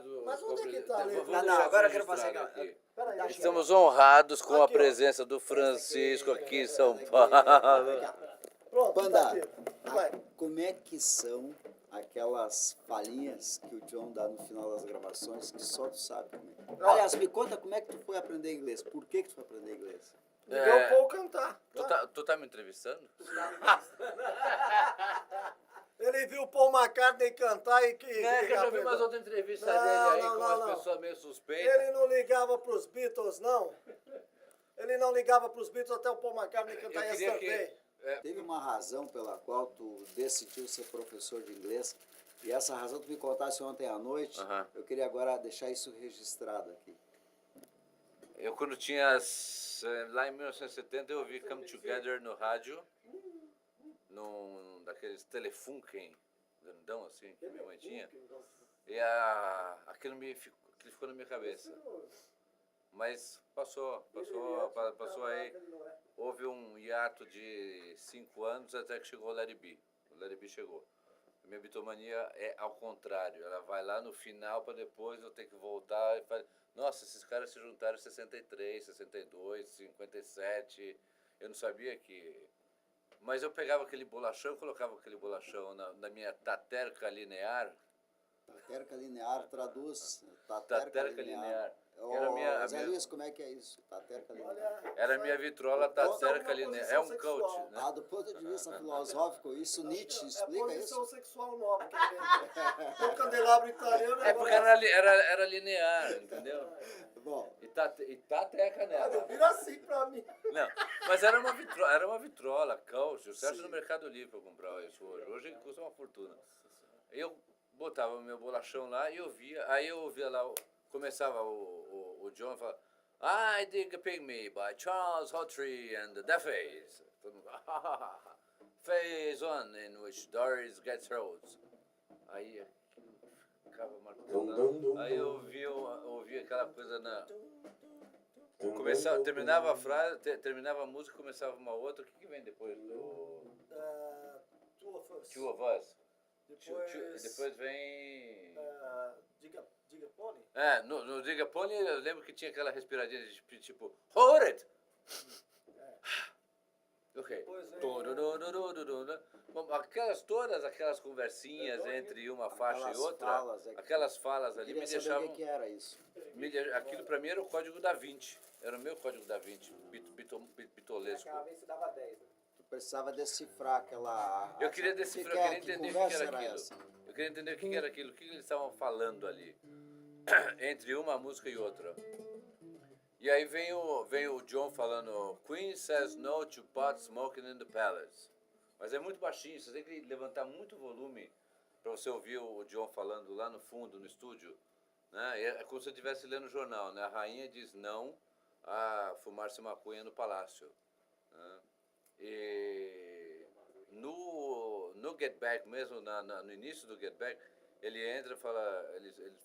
honrados. Mas onde é que tá ali? Vamos Não, deixar agora eu quero registrado passar aqui. Peraí, aqui, Estamos honrados com a Aqui, ó. presença do Francisco aqui em São Aqui, Paulo. Pronto, Panda, tá aqui. Vai. como é que são aquelas palhinhas que o John dá no final das gravações que só tu sabe como é? Aliás, me conta como é que tu foi aprender inglês. Por que tu foi aprender inglês? Me deu o Paul cantar. Tu tá me entrevistando? Ele viu o Paul McCartney cantar e que... É que eu já vi umas outras entrevistas Não, dele aí não, com não, as não. pessoas meio suspeitas. Ele não ligava pros Beatles, não. Ele não ligava pros Beatles até o Paul McCartney cantar Yesterday. Teve uma razão pela qual tu decidiu ser professor de inglês e essa razão tu me contasse ontem à noite. Aham. Eu queria agora deixar isso registrado aqui. Eu quando tinha, lá em 1970, eu ouvi Come Together no rádio, num daqueles Telefunken, grandão assim, que minha mãe tinha. E aquilo ficou na minha cabeça. Mas passou aí. Houve um hiato de 5 anos até que chegou o Let It Be. O Let It Be chegou. A minha bitomania é ao contrário. Ela vai lá no final para depois eu ter que voltar e falar, nossa, esses caras se juntaram em 63, 62, 57. Eu não sabia que... Mas eu pegava aquele bolachão, colocava aquele bolachão na minha taterca linear. Taterca linear, traduz. Taterca linear. Ô, Zé Luiz, como é que é isso? Taterca linear. Era a minha vitrola taterca linear. É um coach, né? Ah, do ponto de vista filosófico, isso Nietzsche explica É a posição isso? sexual nova que ele tem. Tem um candelabro italiano. É porque era linear, entendeu? Bom, E tateca nela. Vira assim pra mim. Não, mas era uma vitrola, coach. O Sérgio no Mercado Livre para comprar isso hoje. Hoje custa uma fortuna. Eu botava o meu bolachão lá e aí eu ouvia lá, começava o John falava, I Dig a Pygmy by Charles Hawtrey and the Deafes. Todo mundo, Phase 1 in which Doris gets rose. Aí ficava marcando. Aí eu ouvia aquela coisa terminava a frase, terminava a música, começava uma outra. O que vem depois do Two of Us. Two of Us? Depois vem... Diga Pony. No Diga Pony eu lembro que tinha aquela respiradinha de tipo, hold it! Ok. Depois vem... Bom, todas aquelas conversinhas entre uma faixa e outra, falas, aquelas falas ali queria me saber deixavam... o que era isso. Aquilo pra mim era o código da Vinci. Era o meu código da Vinci, bitolesco. Cada vez se dava 10, né? Tu precisava decifrar aquela... Eu queria decifrar, eu queria entender o que conversa era aquilo. essa? Eu queria entender o que era aquilo, o que eles estavam falando ali, entre uma música e outra. E aí vem o John falando, Queen says no to pot smoking in the palace. Mas é muito baixinho, você tem que levantar muito volume para você ouvir o John falando lá no fundo, no estúdio. Né? É como se eu estivesse lendo o jornal, né? A rainha diz não a fumar-se maconha no palácio. Né? E no Get Back mesmo, no início do Get Back, ele entra e fala,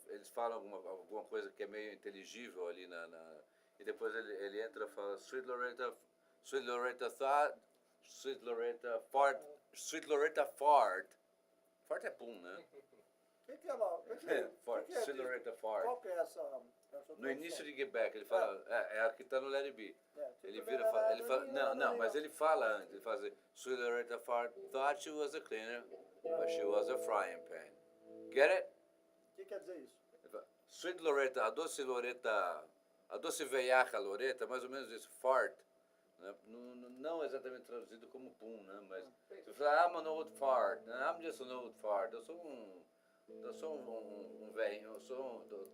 eles falam alguma coisa que é meio inteligível ali e depois ele entra e fala Sweet Loretta Fart. Fart é pum, né? O que é lá? Fart, Sweet Loretta Fart. Qual que é essa No início de Get Back, ele fala, é a que tá no Let It Be. Ele vira e fala, não, mas ele fala antes, ele fala assim, Sweet Loretta Fart thought she was a cleaner, but she was a frying pan. Get it? O que quer dizer isso? Sweet Loretta, a doce veiaca Loretta, mais ou menos isso, fart. Né? Não exatamente traduzido como pum, né? Mas você fala, I'm an old fart, I'm just an old fart, eu sou um velho,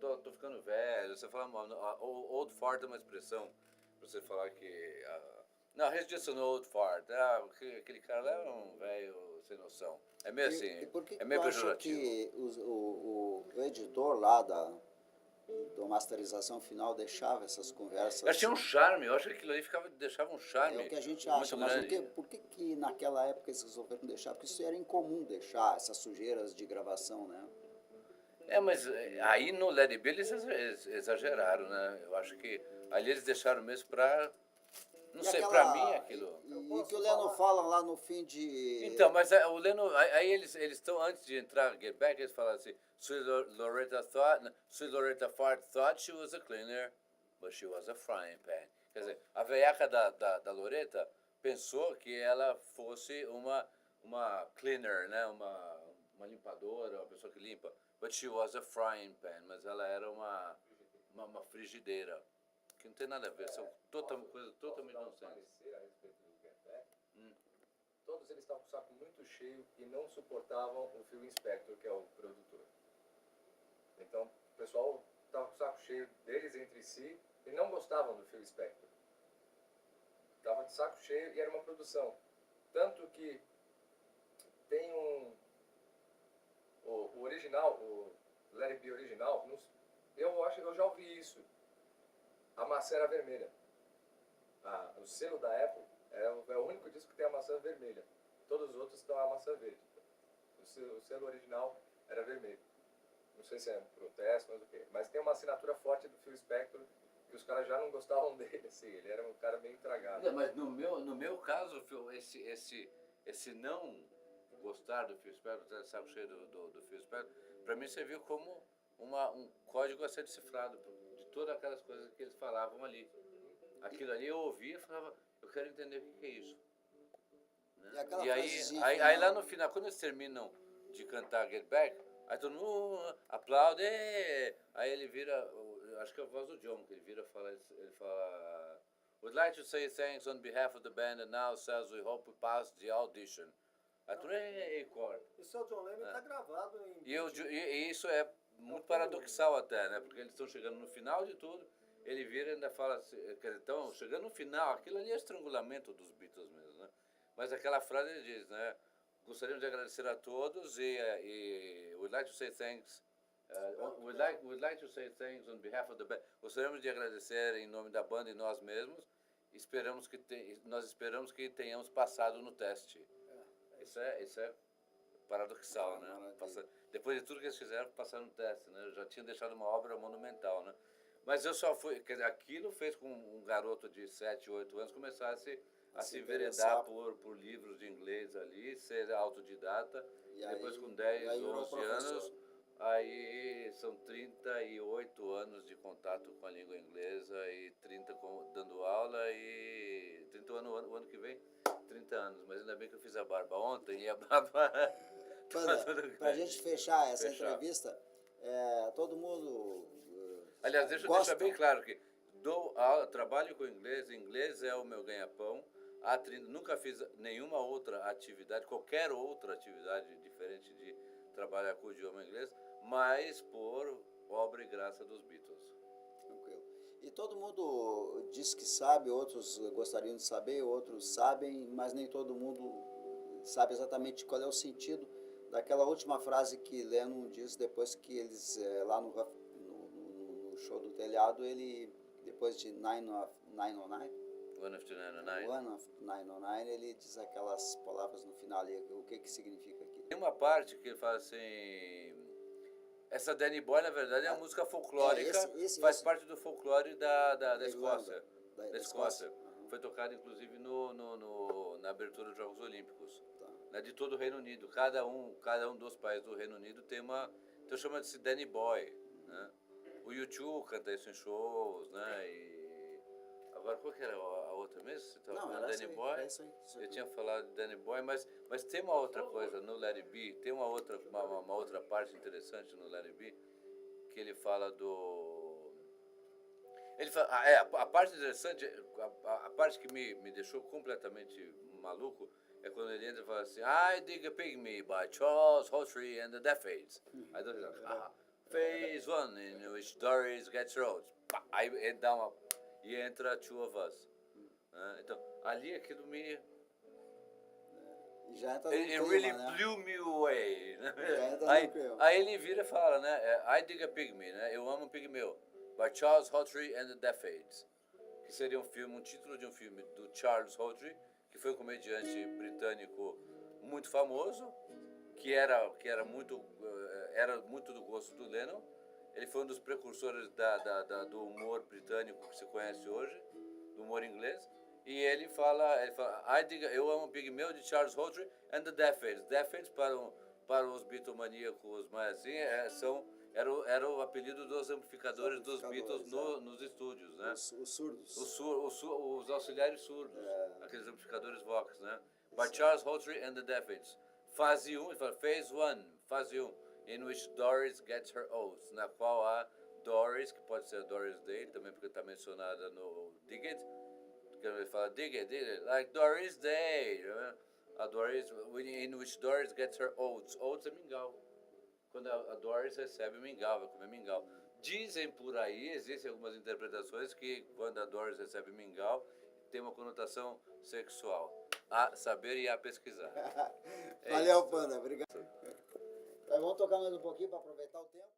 tô ficando velho. Você fala, old fart é uma expressão pra você falar que... não, he's just an old fart. Aquele cara lá é um velho sem noção. É meio assim, E por que é meio tu acha pejorativo. que o editor lá da masterização final deixava essas conversas? Eu tinha um charme, eu acho que aquilo aí deixava um charme. É o que a gente acha, muito mas grande. por que naquela época eles resolveram deixar? Porque isso era incomum deixar essas sujeiras de gravação, né? Mas aí no Let It Be eles exageraram, né? Eu acho que ali eles deixaram mesmo pra... Não sei, pra mim aquilo... E que o Leno fala lá no fim de... Então, mas o Leno... Aí eles estão, antes de entrar Get Back, eles falam assim, Sweet Loretta Fart thought she was a cleaner, but she was a frying pan. Quer dizer, a veiaca da Loretta pensou que ela fosse uma cleaner, né? Uma limpadora, uma pessoa que limpa. But she was a frying pan, mas ela era uma frigideira. Que não tem nada a ver, são coisas totalmente nonsense. A respeito do Get Back, todos eles estavam com o saco muito cheio e não suportavam o Phil Spector, que é o produtor. Então, o pessoal estava com o saco cheio deles entre si e não gostavam do Phil Spector. Estava de saco cheio e era uma produção. Tanto que tem o original, o Let It Be original, eu já ouvi isso. A maçã era vermelha. O selo da Apple é o único disco que tem a maçã vermelha. Todos os outros estão a maçã verde. O selo original era vermelho. Não sei se é um protesto, mas o quê. Mas tem uma assinatura forte do Phil Spector que os caras já não gostavam dele, assim. Ele era um cara meio intragável. Mas no meu caso, esse não gostar do Phil Spector, ter saco cheio do Phil Spector, para mim serviu como um código a ser decifrado de todas aquelas coisas que eles falavam ali. Aquilo ali eu ouvia e falava, eu quero entender o que é isso. Né? E aí lá no final, quando eles terminam de cantar Get Back, aí todo mundo aplaude, aí ele vira, acho que é a voz do John, que ele fala, We'd like to say thanks on behalf of the band and now says we hope we pass the audition. Aí todo mundo corta. Isso é o John Lennon, tá gravado em... E isso é muito paradoxal até, né? Porque eles estão chegando no final de tudo, ele vira e ainda fala assim, então, chegando no final, aquilo ali é estrangulamento dos Beatles mesmo, né? Mas aquela frase ele diz, né? Gostaríamos de agradecer a todos e we'd like to say thanks, we'd like to say thanks on behalf of the band. Gostaríamos de agradecer em nome da banda e nós mesmos, nós esperamos que tenhamos passado no teste. Isso é paradoxal, né? Depois de tudo que eles fizeram, passaram no teste, né? Já tinham deixado uma obra monumental, né? Mas eu só fui, quer dizer, aquilo fez com um garoto de 7, 8 anos começasse a se enveredar por livros de inglês ali, ser autodidata, e depois com 10, 11 anos, aí são 38 anos de contato com a língua inglesa e 30 dando aula e 30 anos, o ano que vem, 30 anos, mas ainda bem que eu fiz a barba ontem e a barba... Para a gente fechar essa entrevista, todo mundo... Aliás, deixa eu deixar bem claro que trabalho com inglês é o meu ganha-pão. Nunca fiz nenhuma outra atividade, qualquer outra atividade diferente de trabalhar com o idioma inglês, mas por obra e graça dos Beatles. Tranquilo. E todo mundo diz que sabe, outros gostariam de saber, outros sabem, mas nem todo mundo sabe exatamente qual é o sentido daquela última frase que Lennon diz depois que eles, lá no show do telhado, ele, depois de 909, One of the 909. One of 909, ele diz aquelas palavras no final, e o que significa aqui? Tem uma parte que ele fala assim, essa Danny Boy, na verdade, é uma música folclórica, faz parte do folclore da Escócia. Da Escócia. Foi tocada, inclusive, na abertura dos Jogos Olímpicos. Tá. De todo o Reino Unido. Cada um dos países do Reino Unido tem então chama-se Danny Boy, né? O U2 canta isso em shows, né? E agora, qual que era a outra mesmo? Você estava falando Danny Boy? Eu tinha falado de Danny Boy, mas tem uma outra coisa no Let It Be, tem uma outra parte interessante no Let It Be, que ele fala do... Ele fala, a parte interessante, a parte que me deixou completamente maluco, é quando ele entra e fala assim, I Dig a Pygmy by Charles Hawtrey and the Deaf Aids. Aí dois Phase 1, in which Doris gets Rhodes. Aí ele dá uma... E entra Two of Us. Então, ali aquilo me... Já entra It really blew me away. Né? Aí ele vira e fala, né? I Dig a Pygmy, né? Eu amo um pigmeu. By Charles Hawtrey and the Deaf Aids. Que seria um título de um filme do Charles Hawtrey, que foi um comediante britânico muito famoso, que era muito do gosto do Lennon. Ele foi um dos precursores do humor britânico que se conhece hoje, do humor inglês. E ele fala eu amo um pigmeu de Charles Hawtrey and the Deaf Aids. Deaf Aids, para para os bitomaníacos mais assim, era o apelido dos amplificadores dos Beatles nos estúdios, né? Os surdos. Os auxiliares surdos, aqueles amplificadores Vox, né? By Charles Hawtrey and the Deafheads. Fase 1, ele fala, Phase 1, fase 1, in which Doris gets her oaths, na qual a Doris, que pode ser a Doris Day, também porque está mencionada no Dig It, que ele fala, dig it, like Doris Day, né? A Doris, in which Doris gets her oats. Oats é mingau. Quando a Doris recebe mingau, vai comer mingau. Dizem por aí, existem algumas interpretações que quando a Doris recebe mingau, tem uma conotação sexual. A saber e a pesquisar. Valeu, Panda. Obrigado. Vamos tocar mais um pouquinho para aproveitar o tempo.